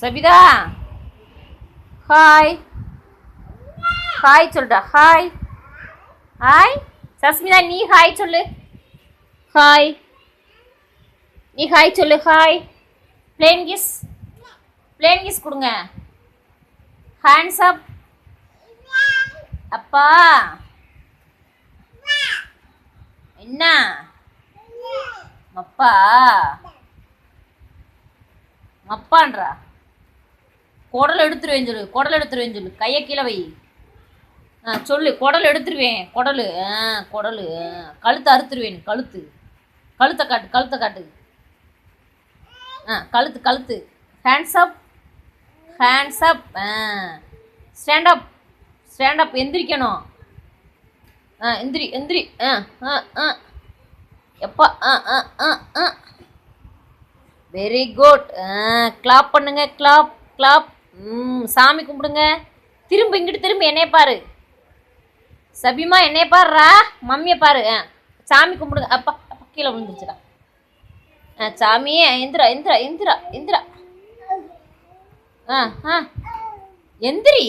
Sabitha hi hi சொல்டா. Hi hi. Sasmitha நீ hi சொல்லு. ஹாய் நீ ஹாய் சொல்லு. ஹாய். பிளேன் கிஸ் கொடுங்க. Hands up. அப்பா என்ன மப்பா மப்பான்றா. குடல் எடுத்துருவேன் சொல்லு. குடல் எடுத்துருவேன் சொல்லு. கையை கீழே வை. சொல்லு. குடல் எடுத்துருவேன். குடல் குடல் கழுத்தை அறுத்துருவேன். கழுத்தை காட்டு. கழுத்து. Hands up. Stand up. எந்திரிக்கணும். எந்திரி. எப்பா. Very good. கிளாப் பண்ணுங்க. கிளாப். சாமி கும்பிடுங்க. இங்கிட்டு என்னைய பாரு. சபிமா என்னைய பாருறா. மம்மியை பாரு. சாமி கும்பிடுங்க. அப்பா கீழே விழுந்துருச்சுடா. சாமியே எந்திரா. எந்திரி.